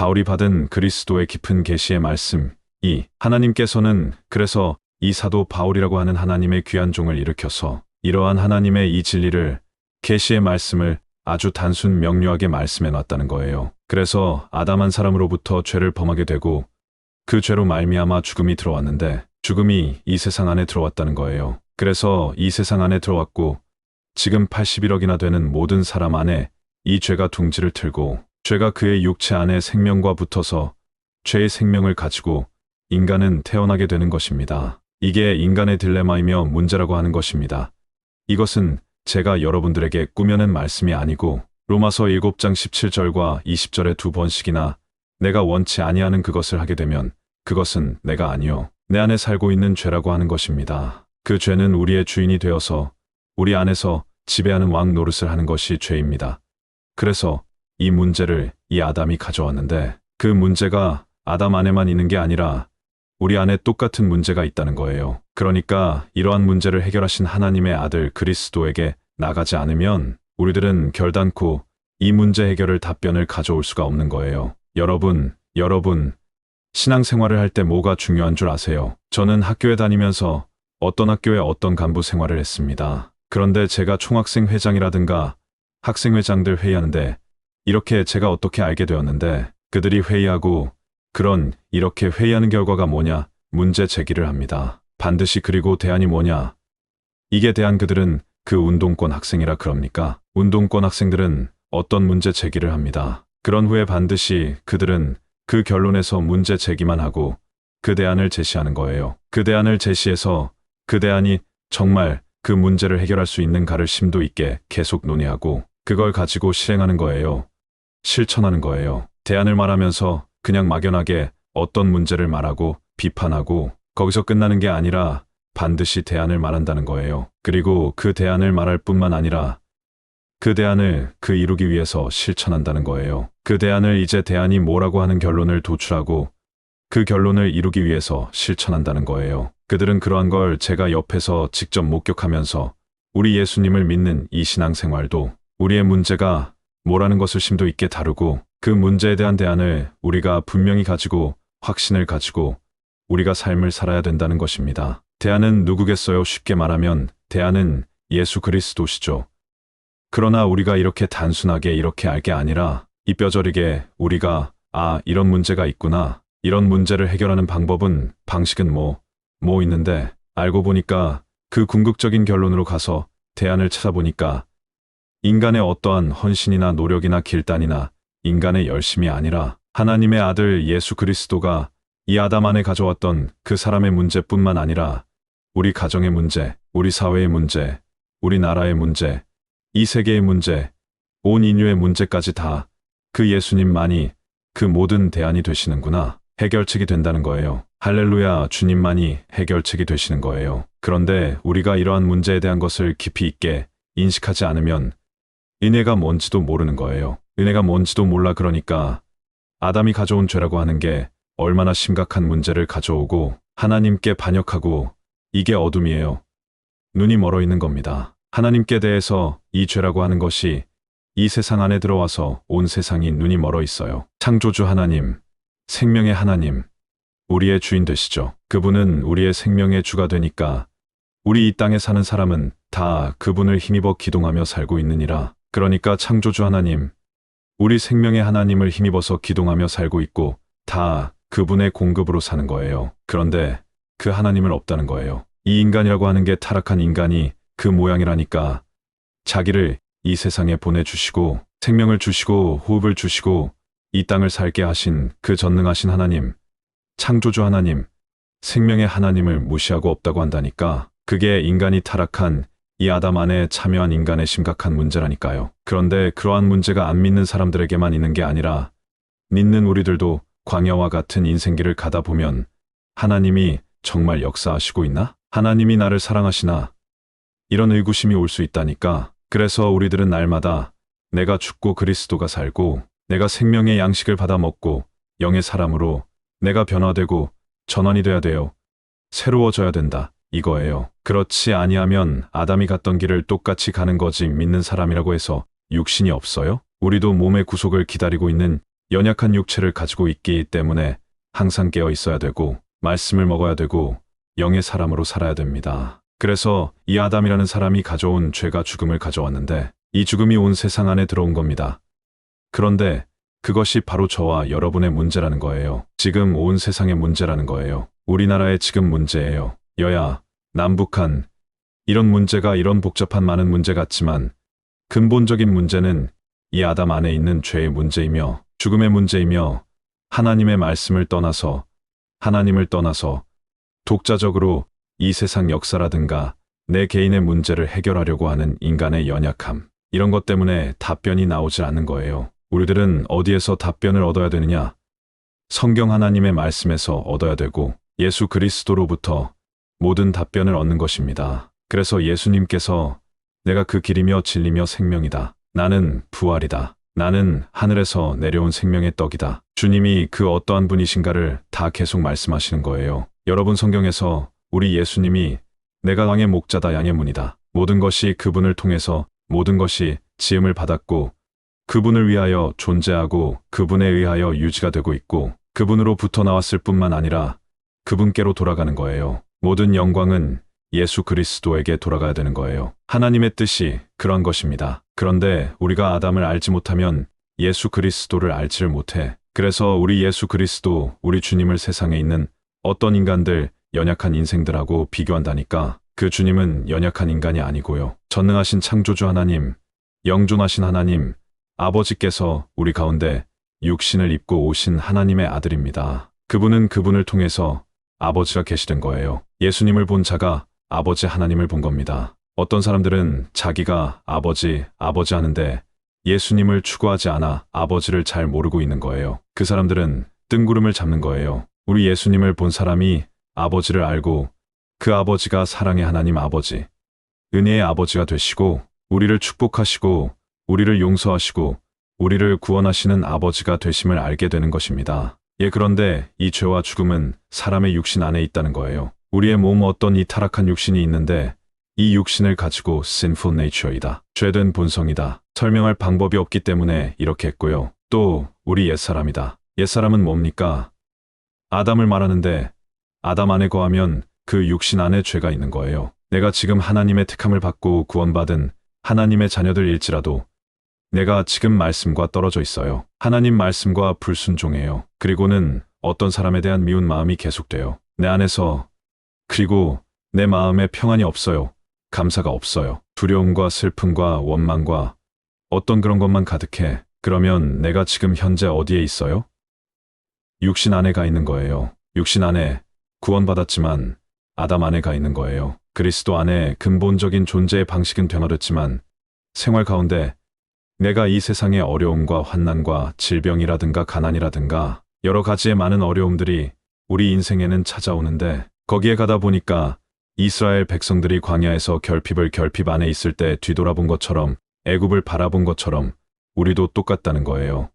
바울이 받은 그리스도의 깊은 계시의 말씀 2. 하나님께서는 그래서 이 사도 바울이라고 하는 하나님의 귀한 종을 일으켜서 이러한 하나님의 이 진리를 계시의 말씀을 아주 단순 명료하게 말씀해 놨다는 거예요. 그래서 아담 한 사람으로부터 죄를 범하게 되고 그 죄로 말미암아 죽음이 들어왔는데 죽음이 이 세상 안에 들어왔다는 거예요. 그래서 이 세상 안에 들어왔고 지금 81억이나 되는 모든 사람 안에 이 죄가 둥지를 틀고 죄가 그의 육체 안에 생명과 붙어서 죄의 생명을 가지고 인간은 태어나게 되는 것입니다. 이게 인간의 딜레마이며 문제라고 하는 것입니다. 이것은 제가 여러분들에게 꾸며낸 말씀이 아니고 로마서 7장 17절과 20절에 2번씩이나 내가 원치 아니하는 그것을 하게 되면 그것은 내가 아니요 내 안에 살고 있는 죄라고 하는 것입니다. 그 죄는 우리의 주인이 되어서 우리 안에서 지배하는 왕 노릇을 하는 것이 죄입니다. 그래서 이 문제를 이 아담이 가져왔는데 그 문제가 아담 안에만 있는 게 아니라 우리 안에 똑같은 문제가 있다는 거예요. 그러니까 이러한 문제를 해결하신 하나님의 아들 그리스도에게 나가지 않으면 우리들은 결단코 이 문제 해결을 답변을 가져올 수가 없는 거예요. 여러분, 신앙생활을 할 때 뭐가 중요한 줄 아세요? 저는 학교에 다니면서 어떤 학교에 어떤 간부 생활을 했습니다. 그런데 제가 총학생 회장이라든가 학생회장들 회의하는데 이렇게 제가 어떻게 알게 되었는데 그들이 회의하고 이렇게 회의하는 결과가 뭐냐? 문제 제기를 합니다. 반드시. 그리고 대안이 뭐냐? 이게 대안. 그들은 그 운동권 학생이라 그럽니까? 운동권 학생들은 어떤 문제 제기를 합니다. 그런 후에 반드시 그들은 그 결론에서 문제 제기만 하고 그 대안을 제시하는 거예요. 그 대안을 제시해서 그 대안이 정말 그 문제를 해결할 수 있는가를 심도 있게 계속 논의하고 그걸 가지고 실행하는 거예요. 실천하는 거예요. 대안을 말하면서 그냥 막연하게 어떤 문제를 말하고 비판하고 거기서 끝나는 게 아니라 반드시 대안을 말한다는 거예요. 그리고 그 대안을 말할 뿐만 아니라 그 대안을 이루기 위해서 실천한다는 거예요. 그 대안을 이제 대안이 뭐라고 하는 결론을 도출하고 그 결론을 이루기 위해서 실천한다는 거예요. 그들은 그러한 걸 제가 옆에서 직접 목격하면서 우리 예수님을 믿는 이 신앙생활도 우리의 문제가 뭐라는 것을 심도 있게 다루고 그 문제에 대한 대안을 우리가 분명히 가지고 확신을 가지고 우리가 삶을 살아야 된다는 것입니다. 대안은 누구겠어요? 쉽게 말하면 대안은 예수 그리스도시죠. 그러나 우리가 이렇게 단순하게 이렇게 알 게 아니라 이뼈저리게 우리가 이런 문제가 있구나. 이런 문제를 해결하는 방식은 뭐 있는데 알고 보니까 그 궁극적인 결론으로 가서 대안을 찾아보니까 인간의 어떠한 헌신이나 노력이나 길단이나 인간의 열심이 아니라 하나님의 아들 예수 그리스도가 이 아담 안에 가져왔던 그 사람의 문제뿐만 아니라 우리 가정의 문제, 우리 사회의 문제, 우리 나라의 문제, 이 세계의 문제, 온 인류의 문제까지 다 그 예수님만이 그 모든 대안이 되시는구나. 해결책이 된다는 거예요. 할렐루야, 주님만이 해결책이 되시는 거예요. 그런데 우리가 이러한 문제에 대한 것을 깊이 있게 인식하지 않으면 은혜가 뭔지도 모르는 거예요. 은혜가 뭔지도 몰라. 그러니까 아담이 가져온 죄라고 하는 게 얼마나 심각한 문제를 가져오고 하나님께 반역하고 이게 어둠이에요. 눈이 멀어 있는 겁니다. 하나님께 대해서 이 죄라고 하는 것이 이 세상 안에 들어와서 온 세상이 눈이 멀어 있어요. 창조주 하나님, 생명의 하나님, 우리의 주인 되시죠. 그분은 우리의 생명의 주가 되니까 우리 이 땅에 사는 사람은 다 그분을 힘입어 기동하며 살고 있느니라. 그러니까 창조주 하나님, 우리 생명의 하나님을 힘입어서 기동하며 살고 있고 다 그분의 공급으로 사는 거예요. 그런데 그 하나님은 없다는 거예요. 이 인간이라고 하는 게 타락한 인간이 그 모양이라니까 자기를 이 세상에 보내주시고 생명을 주시고 호흡을 주시고 이 땅을 살게 하신 그 전능하신 하나님, 창조주 하나님, 생명의 하나님을 무시하고 없다고 한다니까 그게 인간이 타락한 이 아담 안에 참여한 인간의 심각한 문제라니까요. 그런데 그러한 문제가 안 믿는 사람들에게만 있는 게 아니라 믿는 우리들도 광야와 같은 인생길을 가다 보면 하나님이 정말 역사하시고 있나? 하나님이 나를 사랑하시나? 이런 의구심이 올 수 있다니까. 그래서 우리들은 날마다 내가 죽고 그리스도가 살고 내가 생명의 양식을 받아 먹고 영의 사람으로 내가 변화되고 전환이 돼야 돼요. 새로워져야 된다. 이거예요. 그렇지 아니하면 아담이 갔던 길을 똑같이 가는 거지. 믿는 사람이라고 해서 육신이 없어요? 우리도 몸의 구속을 기다리고 있는 연약한 육체를 가지고 있기 때문에 항상 깨어 있어야 되고 말씀을 먹어야 되고 영의 사람으로 살아야 됩니다. 그래서 이 아담이라는 사람이 가져온 죄가 죽음을 가져왔는데 이 죽음이 온 세상 안에 들어온 겁니다. 그런데 그것이 바로 저와 여러분의 문제라는 거예요. 지금 온 세상의 문제라는 거예요. 우리나라의 지금 문제예요. 여야, 남북한, 이런 문제가 이런 복잡한 많은 문제 같지만 근본적인 문제는 이 아담 안에 있는 죄의 문제이며 죽음의 문제이며 하나님의 말씀을 떠나서 하나님을 떠나서 독자적으로 이 세상 역사라든가 내 개인의 문제를 해결하려고 하는 인간의 연약함, 이런 것 때문에 답변이 나오질 않는 거예요. 우리들은 어디에서 답변을 얻어야 되느냐? 성경 하나님의 말씀에서 얻어야 되고 예수 그리스도로부터 모든 답변을 얻는 것입니다. 그래서 예수님께서 내가 그 길이며 진리며 생명이다. 나는 부활이다. 나는 하늘에서 내려온 생명의 떡이다. 주님이 그 어떠한 분이신가를 다 계속 말씀하시는 거예요. 여러분 성경에서 우리 예수님이 내가 왕의 목자다 양의 문이다. 모든 것이 그분을 통해서 모든 것이 지음을 받았고 그분을 위하여 존재하고 그분에 의하여 유지가 되고 있고 그분으로부터 나왔을 뿐만 아니라 그분께로 돌아가는 거예요. 모든 영광은 예수 그리스도에게 돌아가야 되는 거예요. 하나님의 뜻이 그런 것입니다. 그런데 우리가 아담을 알지 못하면 예수 그리스도를 알지를 못해. 그래서 우리 예수 그리스도, 우리 주님을 세상에 있는 어떤 인간들, 연약한 인생들하고 비교한다니까. 그 주님은 연약한 인간이 아니고요. 전능하신 창조주 하나님, 영존하신 하나님, 아버지께서 우리 가운데 육신을 입고 오신 하나님의 아들입니다. 그분은 그분을 통해서 아버지가 계시된 거예요. 예수님을 본 자가 아버지 하나님을 본 겁니다. 어떤 사람들은 자기가 아버지 하는데 예수님을 추구하지 않아 아버지를 잘 모르고 있는 거예요. 그 사람들은 뜬구름을 잡는 거예요. 우리 예수님을 본 사람이 아버지를 알고 그 아버지가 사랑의 하나님 아버지, 은혜의 아버지가 되시고 우리를 축복하시고 우리를 용서하시고 우리를 구원하시는 아버지가 되심을 알게 되는 것입니다. 그런데 이 죄와 죽음은 사람의 육신 안에 있다는 거예요. 우리의 몸 어떤 이 타락한 육신이 있는데 이 육신을 가지고 sinful nature이다. 죄된 본성이다. 설명할 방법이 없기 때문에 이렇게 했고요. 또 우리 옛사람이다. 옛사람은 뭡니까? 아담을 말하는데 아담 안에 거하면 그 육신 안에 죄가 있는 거예요. 내가 지금 하나님의 택함을 받고 구원받은 하나님의 자녀들일지라도 내가 지금 말씀과 떨어져 있어요. 하나님 말씀과 불순종해요. 그리고는 어떤 사람에 대한 미운 마음이 계속돼요. 내 안에서. 그리고 내 마음에 평안이 없어요. 감사가 없어요. 두려움과 슬픔과 원망과 어떤 그런 것만 가득해. 그러면 내가 지금 현재 어디에 있어요? 육신 안에 가 있는 거예요. 육신 안에 구원받았지만 아담 안에 가 있는 거예요. 그리스도 안에 근본적인 존재의 방식은 변화됐지만 생활 가운데 내가 이 세상의 어려움과 환난과 질병이라든가 가난이라든가 여러 가지의 많은 어려움들이 우리 인생에는 찾아오는데 거기에 가다 보니까 이스라엘 백성들이 광야에서 결핍 안에 있을 때 뒤돌아본 것처럼 애굽을 바라본 것처럼 우리도 똑같다는 거예요.